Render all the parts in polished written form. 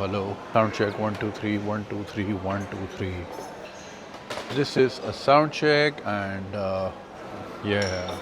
hello. Sound check 1 2 3 1 2 3 1 2 3. This is a sound check and yeah.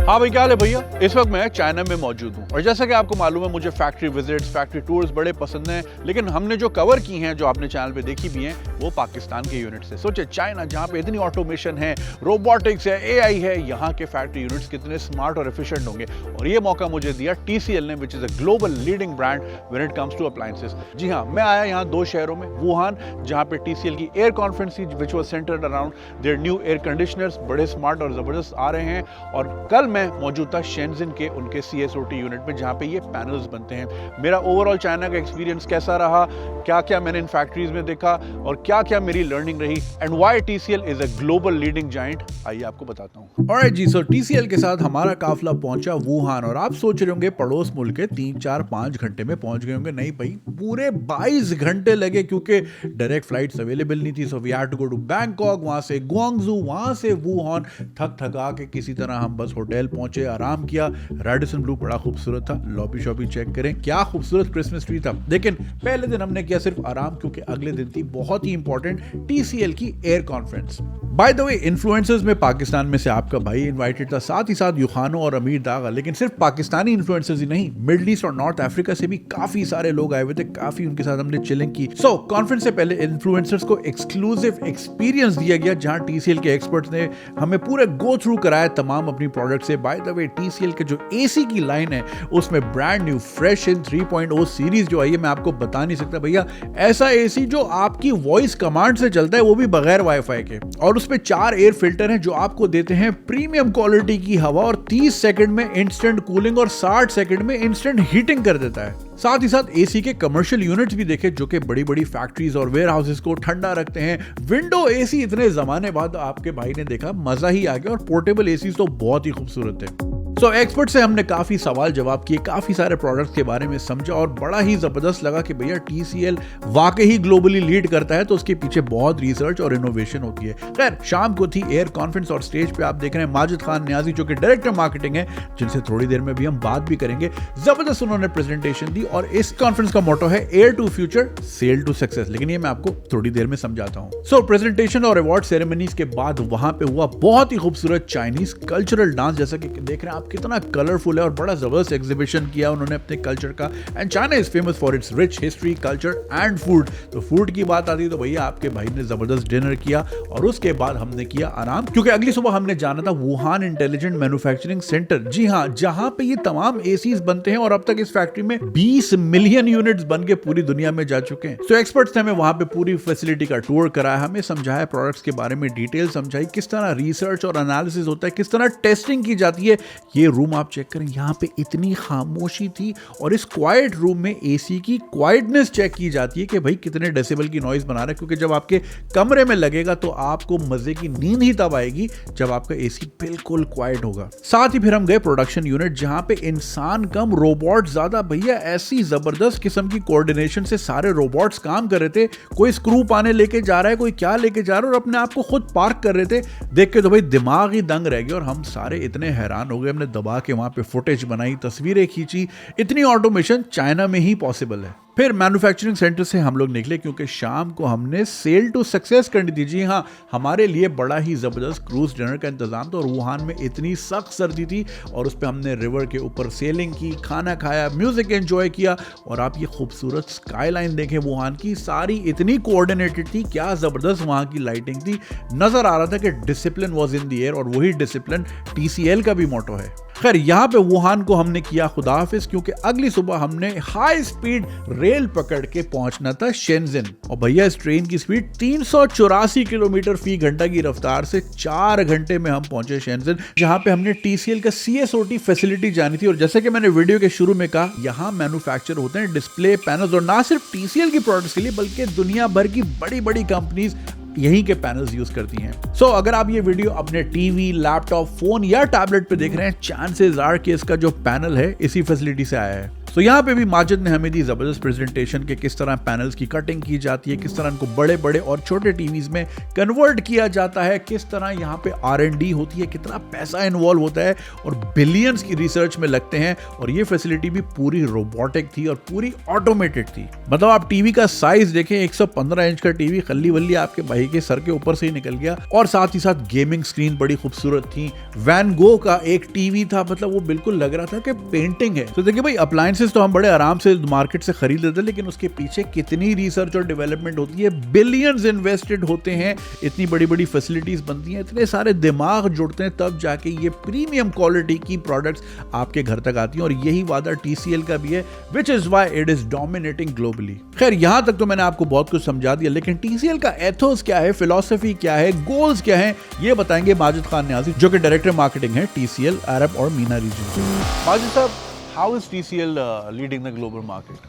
हाँ भाई, क्या हाल है भैया। इस वक्त मैं चाइना में मौजूद हूँ और जैसा कि आपको मालूम है मुझे फैक्ट्री विजिट्स, फैक्ट्री टूर्स बड़े पसंद हैं, लेकिन हमने जो कवर की हैं, जो आपने चैनल पे देखी भी हैं, वो पाकिस्तान के यूनिट से। सोचे चाइना जहाँ पे इतनी ऑटोमेशन है, रोबोटिक्स है, एआई है, यहाँ के फैक्ट्री यूनिट्स कितने स्मार्ट और एफिशिएंट होंगे। और ये मौका मुझे दिया TCL ने, which is a global leading brand when it comes to appliances. जी हाँ, मैं आया यहाँ 2 शहरों में, वुहान जहाँ पे TCL की एयर कॉन्फ्रेंस थी, which was centred around their new air conditioners, बड़े स्मार्ट और जबरदस्त आ रहे हैं। और कल मैं मौजूद था शेंजिन के उनके CSOT यूनिट में, जहां पे ये पैनल्स बनते हैं। मेरा ओवरऑल चाइना का एक्सपीरियंस कैसा रहा, क्या क्या मैंने इन फैक्ट्रीज में देखा और क्या क्या मेरी लर्निंग रही, and why TCL is a global leading giant, आइए आपको बताता हूं। ऑलराइट जी, सो TCL के साथ हमारा काफिला पहुंचा वुहान, और आप सोच रहे होंगे पड़ोस मुल्क के 3 4 5 घंटे में पहुंच गए होंगे। नहीं भाई, पूरे 22 घंटे लगे, क्योंकि डायरेक्ट फ्लाइट्स अवेलेबल नहीं थी। So we had to go to Bangkok, वहां से ग्वांगजू, वहां से वुहान, थक थका के किसी तरह हम बस होटल पहुंचे, आराम किया। रेडिसन ब्लू बड़ा खूबसूरत था, लॉबी शॉबी चेक करें, क्या खूबसूरत क्रिसमस ट्री था। लेकिन पहले दिन हमने किया सिर्फ आराम, क्योंकि अगले दिन थी बहुत ही इंपॉर्टेंट TCL की air conference. By the way, influencers में पाकिस्तान में से आपका भाई इनवाइटेड था, साथ ही साथ युखानो और अमीर दागा। लेकिन सिर्फ पाकिस्तानी इन्फ्लुएंसर्स ही नहीं, मिडिल ईस्ट और नॉर्थ अफ्रीका से भी काफी सारे लोग आए हुए थे, काफी उनके साथ हमने चिलिंग की। सो कॉन्फ्रेंस से पहले इन्फ्लुएंसर्स को एक्सक्लूसिव एक्सपीरियंस दिया गया, जहां TCL के एक्सपर्ट्स ने हमें पूरे गो थ्रू कराया तमाम अपनी प्रोडक्ट से। बाय द वे, TCL के जो AC की लाइन है, उसमें brand new fresh in 3.0 series जो आई है, मैं आपको बता नहीं सकता भैया, ऐसा AC जो आपकी वॉइस कमांड से चलता है, वो भी बगैर वाईफाई के, और उसमें 4 एयर फिल्टर हैं जो आपको देते हैं प्रीमियम क्वालिटी की हवा, और 30 सेकंड में इंस्टेंट कूलिंग और 60 सेकंड में इंस्टेंट हीटिंग कर देता है। साथ ही साथ AC के कमर्शियल यूनिट्स भी देखे, जो कि बड़ी बड़ी फैक्ट्रीज और वेयर हाउसेस को ठंडा रखते हैं। विंडो AC इतने जमाने बाद आपके भाई ने देखा, मजा ही आ गया, और पोर्टेबल AC तो बहुत ही खूबसूरत है। सो एक्सपर्ट से हमने काफी सवाल जवाब किए, काफी सारे प्रोडक्ट्स के बारे में समझा, और बड़ा ही जबरदस्त लगा कि भैया TCL वाकई ही ग्लोबली लीड करता है, तो उसके पीछे बहुत रिसर्च और इनोवेशन होती है। खैर, शाम को थी एयर कॉन्फ्रेंस, और स्टेज पे आप देख रहे हैं माजिद खान नियाजी, जो कि डायरेक्टर मार्केटिंग है, जिनसे थोड़ी देर में भी हम बात भी करेंगे। जबरदस्त उन्होंने प्रेजेंटेशन दी, और इस कॉन्फ्रेंस का मोटो है air to future, sail to success, लेकिन ये मैं आपको थोड़ी देर में समझाता हूँ। सो प्रेजेंटेशन और अवार्ड सेरेमनीज के बाद वहां पे हुआ बहुत ही खूबसूरत चाइनीज कल्चरल डांस, जैसा कि देख रहे हैं आप, कितना कलरफुल है, और बड़ा जबरदस्त एग्जीबिशन किया उन्होंने अपने कल्चर का। And China is famous for its rich history, culture and food. तो फूड की बात आती तो भैया आपके भाई ने जबरदस्त डिनर किया, और उसके बाद हमने किया आराम, क्योंकि अगली सुबह हमने जाना था वुहान इंटेलिजेंट मैन्युफैक्चरिंग सेंटर। जी हाँ, जहां पे ये तमाम ACs बनते हैं, और अब तक इस फैक्ट्री में 20 मिलियन यूनिट्स बन के पूरी दुनिया में जा चुके हैं। तो एक्सपर्ट्स ने हमें वहां पे पूरी फैसिलिटी का टूर कराया, हमें समझाया प्रोडक्ट्स के बारे में, डिटेल समझाई, किस तरह रिसर्च और एनालिसिस होता है, किस तरह टेस्टिंग की जाती है। ये रूम आप चेक करें, यहाँ पे इतनी खामोशी थी, और इस क्वाइट रूम में AC की क्वाइटनेस चेक की जाती है कि भाई कितने डेसिबल की नॉइज बना रहा है, क्योंकि जब आपके कमरे में लगेगा तो आपको मजे की नींद ही तब आएगी जब आपका AC बिल्कुल क्वाइट होगा। साथ ही फिर हम गए प्रोडक्शन यूनिट, जहां पे इंसान कम रोबोट ज्यादा। भैया ऐसी जबरदस्त किस्म की कोऑर्डिनेशन से सारे रोबोट्स काम कर रहे थे, कोई स्क्रू पाने लेके जा रहा है, कोई क्या लेके जा रहा है, और अपने आप को खुद पार्क कर रहे थे। देख के तो भाई दिमाग ही दंग रह गया, और हम सारे इतने हैरान हो गए, हमने दबा के वहां पे फुटेज बनाई, तस्वीरें खींची। इतनी ऑटोमेशन चाइना में ही पॉसिबल है। फिर मैन्युफैक्चरिंग सेंटर से हम लोग निकले, क्योंकि शाम को हमने सेल टू सक्सेस करनी थी। जी हाँ, हमारे लिए बड़ा ही जबरदस्त क्रूज डिनर का इंतजाम था, और वुहान में इतनी सख्त सर्दी थी, और उस पर हमने रिवर के ऊपर सेलिंग की, खाना खाया, म्यूजिक एंजॉय किया। और आप ये खूबसूरत स्काईलाइन देखें वुहान की, सारी इतनी कोऑर्डिनेटेड थी, क्या जबरदस्त वहां की लाइटिंग थी। नजर आ रहा था कि discipline was in the air, और वही डिसिप्लिन TCL का भी मोटो है। खैर, यहाँ पे वुहान को हमने किया खुदा हाफिज, क्योंकि अगली सुबह हमने हाई स्पीड रेल पकड़ के पहुंचना था शेंजिन। और भैया इस ट्रेन की स्पीड 384 किलोमीटर फी घंटा की रफ्तार से 4 घंटे में हम पहुंचे शेंजिन, जहां पे हमने TCL का CSOT फैसिलिटी जानी थी। और जैसे कि मैंने वीडियो के शुरू में कहा, यहाँ मैन्युफैक्चर होते हैं डिस्प्ले पैनल्स, और ना सिर्फ TCL की प्रोडक्ट्स के लिए, बल्कि दुनिया भर की बड़ी बड़ी कंपनीज यहीं के पैनल्स यूज करती हैं। सो अगर आप ये वीडियो अपने टीवी, लैपटॉप, फोन या टैबलेट पे देख रहे हैं, चांसेस आर कि इसका जो पैनल है इसी फैसिलिटी से आया है। तो यहाँ पे भी माजिद ने हमें दी जबरदस्त प्रेजेंटेशन के किस तरह पैनल्स की कटिंग की जाती है, किस तरह इनको बड़े बड़े और छोटे टीवीज में कन्वर्ट किया जाता है, किस तरह यहाँ पे R&D होती है, कितना पैसा इन्वॉल्व होता है और बिलियंस की रिसर्च में लगते हैं। और ये फैसिलिटी भी पूरी रोबोटिक थी और पूरी ऑटोमेटेड थी। मतलब आप टीवी का साइज देखें, 115 इंच का टीवी खल्ली वल्ली आपके भाई के सर के ऊपर से ही निकल गया। और साथ ही साथ गेमिंग स्क्रीन बड़ी खूबसूरत थी। वैन गो का एक टीवी था, मतलब वो बिल्कुल लग रहा था कि पेंटिंग है। तो देखिए भाई, अप्लायंसेस तो हम बड़े आराम से मार्केट से खरीद लेते हैं, लेकिन उसके पीछे कितनी रिसर्च और डेवलपमेंट होती है, बिलियंस इन्वेस्टेड होते हैं, इतनी बड़ी बड़ी फैसिलिटीज बनती हैं, इतने सारे दिमाग जुड़ते हैं, तब जाके ये प्रीमियम क्वालिटी की प्रोडक्ट्स आपके घर तक आती हैं। और यही वादा TCL का भी है, which is why it is dominating globally. खैर, यहां तक तो मैंने आपको बहुत कुछ समझा दिया, लेकिन TCL का एथोस क्या है, फिलॉसफी क्या है, गोल्स क्या है, ये बताएंगे माजिद खान न्याजी, जो कि डायरेक्टर मार्केटिंग है TCL अरब और मीना रीजन। माजिद साहब, how is TCL leading the global market?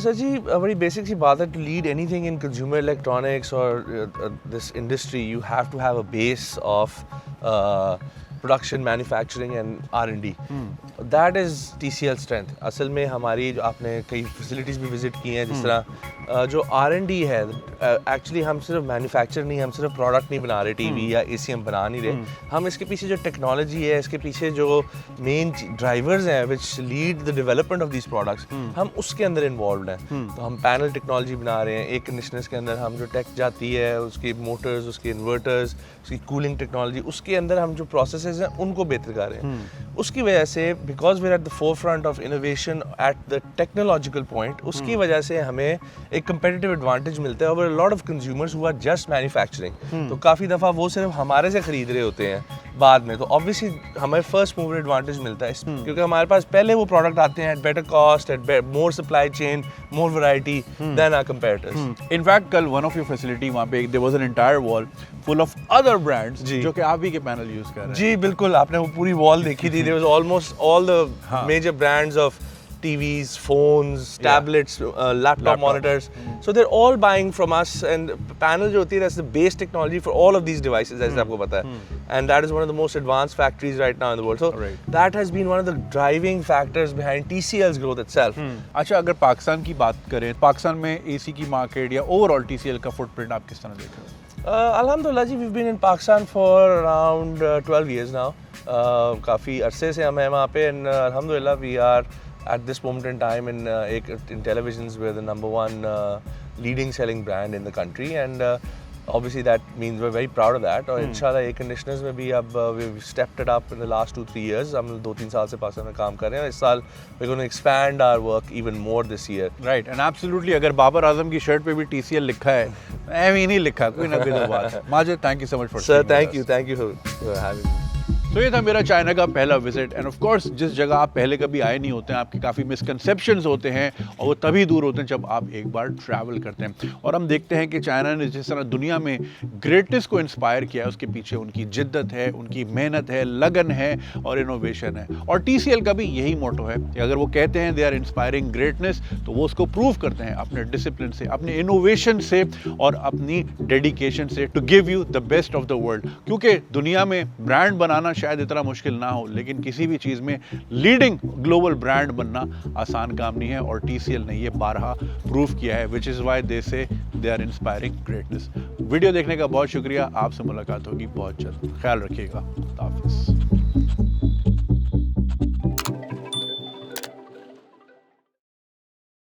Sir ji, बड़ी बेसिक सी बात है, to lead anything in consumer electronics और this industry you have to have a base of production, manufacturing and R&D. That is TCL strength. असल में हमारी जो आपने कई फैसिलिटीज़ भी विजिट की हैं, जिस तरह जो R&D है, एक्चुअली हम सिर्फ मैन्युफैक्चर नहीं, हम सिर्फ प्रोडक्ट नहीं बना रहे, टीवी या AC हम बना नहीं रहे, हम इसके पीछे जो टेक्नोलॉजी है, इसके पीछे जो मेन ड्राइवर्स हैं which lead the development of these products, हम उसके अंदर इन्वॉल्व हैं. तो हम पैनल टेक्नोलॉजी बना रहे हैं, एक कंडीशनर्स के अंदर हम जो टेक जाती है, उसकी मोटर्स, उसके इन्वर्टर्स, उसकी कूलिंग टेक्नोलॉजी, उसके अंदर हम जो प्रोसेसेस हैं उनको बेहतर कर रहे हैं. उसकी वजह से, because we are at the forefront of innovation at the technological point, उसकी वजह से हमें एक कंपेटिटिव एडवांटेज मिलता है over lot of consumers who are just manufacturing. तो काफ़ी दफ़ा वो सिर्फ हमारे से खरीद रहे होते हैं बाद में, तो ऑब्वियसली हमें फर्स्ट मूवर एडवांटेज मिलता है, क्योंकि हमारे पास पहले वो प्रोडक्ट आते हैं at better cost, at more supply chain, more variety than our competitors. In fact कल वन ऑफ योर फैसिलिटी वहाँ पे there was an entire wall full of other brands जो कि आप ही के पैनल यूज कर रहे हैं. जी बिल्कुल, आपने वो पूरी वॉल देखी थी. There was almost all the major brands of TVs, phones, tablets, laptop monitors. So they're all buying from us, and panel जो होती है, that's the base technology for all of these devices, जैसे आपको पता है. And that is one of the most advanced factories right now in the world. So that has been one of the driving factors behind TCL's growth itself. अच्छा, अगर पाकिस्तान की बात करें, पाकिस्तान में AC की मार्केट या ओवरऑल TCL का footprint आप किस तरह देख रहे हो? Alhamdulillah ji, we've been in Pakistan for around 12 years now. काफ़ी अरसे से हम हैं वहाँ पे, and alhamdulillah we are at this moment in time in televisions we're the number one leading selling brand in the country, and obviously that means we're very proud of that. और इंशाल्लाह air conditioners में भी अब we've stepped it up in the last 2-3 years. हम 2-3 साल से पाकिस्तान में काम कर रहे हैं, इस साल we're going to expand our work even more this year. Right, and absolutely, अगर बाबर आजम की शर्ट पे भी TCL लिखा है, ऐਵੇਂ नहीं लिखा, कोई ना कोई तो बात. Majid, thank you so much for Sir, thank you for having me. तो ये था मेरा चाइना का पहला विजिट. एंड ऑफ कोर्स, जिस जगह आप पहले कभी आए नहीं होते हैं, आपके काफ़ी मिसकंसेप्शंस होते हैं, और वो तभी दूर होते हैं जब आप एक बार ट्रैवल करते हैं. और हम देखते हैं कि चाइना ने जिस तरह दुनिया में ग्रेटनेस को इंस्पायर किया है, उसके पीछे उनकी जिद्दत है, उनकी मेहनत है, लगन है और इनोवेशन है. और TCL का भी यही मोटो है कि अगर वो कहते हैं दे आर इंस्पायरिंग ग्रेटनेस, तो वो उसको प्रूव करते हैं अपने डिसिप्लिन से, अपने इनोवेशन से और अपनी डेडिकेशन से, to give you the best of the world. क्योंकि दुनिया में ब्रांड बनाना शायद इतना मुश्किल ना हो, लेकिन किसी भी चीज़ में लीडिंग ग्लोबल ब्रांड बनना आसान काम नहीं है, और TCL ने ये बारहा प्रूव किया है, which is why they say they are inspiring greatness. Video देखने का बहुत शुक्रिया. आपसे मुलाकात होगी बहुत जल्द. ख्याल रखिएगा. खुदा हाफिज़.